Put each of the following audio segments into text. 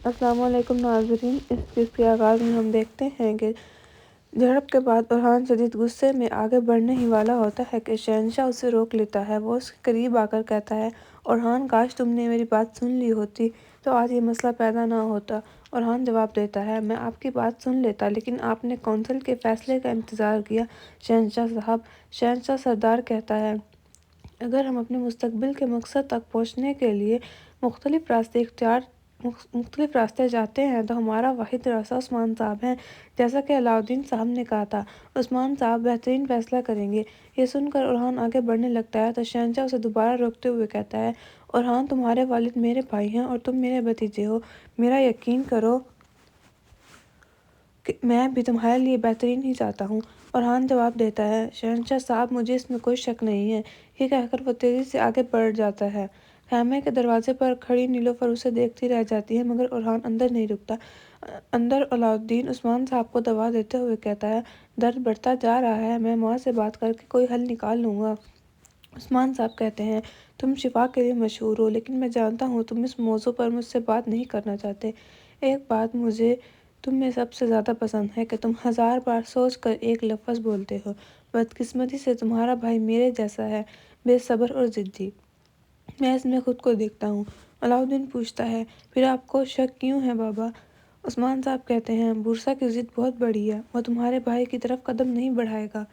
السلام علیکم ناظرین، اس قسط کے آغاز میں ہم دیکھتے ہیں کہ جھڑپ کے بعد ارحان شدید غصے میں آگے بڑھنے ہی والا ہوتا ہے کہ شہنشاہ اسے روک لیتا ہے۔ وہ اس کے قریب آ کر کہتا ہے، ارحان کاش تم نے میری بات سن لی ہوتی تو آج یہ مسئلہ پیدا نہ ہوتا۔ ارحان جواب دیتا ہے، میں آپ کی بات سن لیتا لیکن آپ نے کونسل کے فیصلے کا انتظار کیا شہنشاہ صاحب۔ شہنشاہ سردار کہتا ہے، اگر ہم اپنے مستقبل کے مقصد تک پہنچنے کے لیے مختلف راستے جاتے ہیں تو ہمارا واحد راستہ عثمان صاحب ہیں۔ جیسا کہ علاؤالدین صاحب نے کہا تھا، عثمان صاحب بہترین فیصلہ کریں گے۔ یہ سن کر ارحان آگے بڑھنے لگتا ہے تو شہنشاہ اسے دوبارہ روکتے ہوئے کہتا ہے، ارحان تمہارے والد میرے بھائی ہیں اور تم میرے بھتیجے ہو، میرا یقین کرو کہ میں بھی تمہارے لیے بہترین ہی چاہتا ہوں۔ ارحان جواب دیتا ہے، شہنشاہ صاحب مجھے اس میں کوئی شک نہیں ہے۔ یہ کہہ کر وہ تیزی سے آگے بڑھ جاتا ہے۔ خیمے کے دروازے پر کھڑی نیلوفر اسے دیکھتی رہ جاتی ہے مگر ارحان اندر نہیں رکتا۔ اندر علاؤالدین عثمان صاحب کو دبا دیتے ہوئے کہتا ہے، درد بڑھتا جا رہا ہے، میں ماں سے بات کر کے کوئی حل نکال لوں گا۔ عثمان صاحب کہتے ہیں، تم شفا کے لیے مشہور ہو لیکن میں جانتا ہوں تم اس موضوع پر مجھ سے بات نہیں کرنا چاہتے۔ ایک بات مجھے تم میں سب سے زیادہ پسند ہے کہ تم 1000 بار سوچ کر ایک لفظ بولتے ہو۔ بدقسمتی سے تمہارا بھائی میرے جیسا ہے، بے صبر اور ضدی۔ میں اس میں خود کو دیکھتا ہوں۔ علاؤالدین پوچھتا ہے، پھر آپ کو شک کیوں ہے بابا؟ عثمان صاحب کہتے ہیں، بورسا کی ضد بہت بڑی ہے، وہ تمہارے بھائی کی طرف قدم نہیں بڑھائے گا۔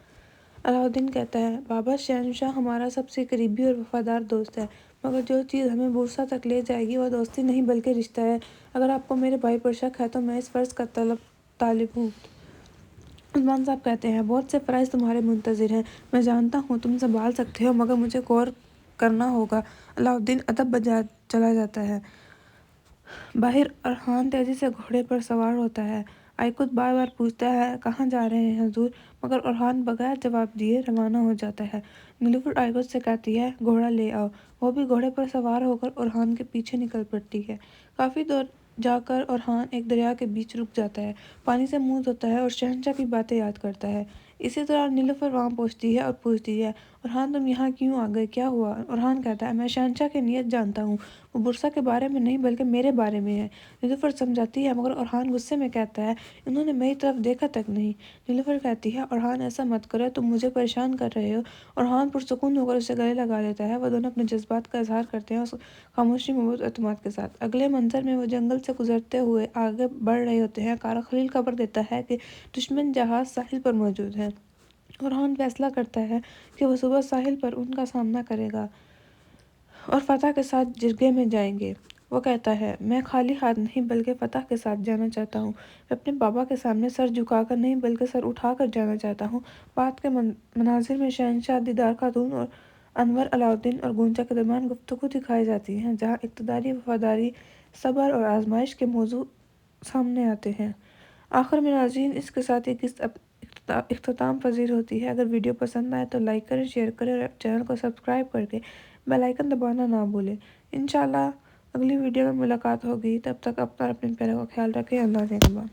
علاؤالدین کہتا ہے، بابا شہنشاہ ہمارا سب سے قریبی اور وفادار دوست ہے، مگر جو چیز ہمیں بورسا تک لے جائے گی وہ دوستی نہیں بلکہ رشتہ ہے۔ اگر آپ کو میرے بھائی پر شک ہے تو میں اس فرض کا طالب ہوں۔ عثمان صاحب کہتے ہیں، بہت سے فرائض تمہارے منتظر ہیں، میں جانتا ہوں تم سنبھال سکتے ہو مگر مجھے غور کرنا ہوگا۔ علاؤالدین ادب بجا چلا جاتا ہے۔ باہر ارحان تیزی سے گھوڑے پر سوار ہوتا ہے۔ آئیکوت بار بار پوچھتا ہے، کہاں جا رہے ہیں حضور؟ مگر ارحان بغیر جواب دیے روانہ ہو جاتا ہے۔ نیلوفر آئیکوت سے کہتی ہے، گھوڑا لے آؤ۔ وہ بھی گھوڑے پر سوار ہو کر ارحان کے پیچھے نکل پڑتی ہے۔ کافی دور جا کر ارحان ایک دریا کے بیچ رک جاتا ہے، پانی سے منہ دھوتا ہے اور شہنشاہ کی باتیں یاد کرتا ہے۔ اسی دوران نیلوفر وہاں پہنچتی ہے اور پوچھتی ہے، ارحان تم یہاں کیوں آ گئے، کیا ہوا؟ ارحان کہتا ہے، میں شہنشاہ کی نیت جانتا ہوں، وہ بورسا کے بارے میں نہیں بلکہ میرے بارے میں ہے۔ نیلوفر سمجھاتی ہے مگر ارحان غصے میں کہتا ہے، انہوں نے میری طرف دیکھا تک نہیں۔ نیلوفر کہتی ہے، ارحان ایسا مت کرو، تم مجھے پریشان کر رہے ہو۔ ارحان پرسکون ہو کر اسے گلے لگا لیتا ہے۔ وہ دونوں اپنے جذبات کا اظہار کرتے ہیں خاموشی، محبت اور اعتماد کے ساتھ۔ اگلے منظر میں وہ جنگل سے گزرتے ہوئے آگے بڑھ رہے ہوتے ہیں۔ کارا خلیل خبر دیتا ہے کہ دشمن جہاز ساحل پر موجود ہے۔ ارحان فیصلہ کرتا ہے کہ وہ صبح ساحل پر ان کا سامنا کرے گا اور فتح کے ساتھ جرگے میں جائیں گے۔ وہ کہتا ہے، میں خالی ہاتھ نہیں بلکہ فتح کے ساتھ جانا چاہتا ہوں۔ میں اپنے بابا کے سامنے سر جھکا کر نہیں بلکہ سر اٹھا کر جانا چاہتا ہوں۔ بعد کے مناظر میں شہنشاہ، دیدار خاتون اور انور، علاؤالدین اور گونچا کے درمیان گفتگو دکھائی جاتی ہے جہاں اقتداری، وفاداری، صبر اور آزمائش کے موضوع سامنے آتے ہیں۔ آخر میں ناظرین، اس کے ساتھ یہ قسط اختتام پذیر ہوتی ہے۔ اگر ویڈیو پسند آئے تو لائک کریں، شیئر کریں اور چینل کو سبسکرائب کر کے بیل آئیکن دبانا نہ بھولیں۔ انشاءاللہ اگلی ویڈیو میں ملاقات ہوگی، تب تک اپنا اور اپنے پیاروں کا خیال رکھیں۔ اللہ نگہبان۔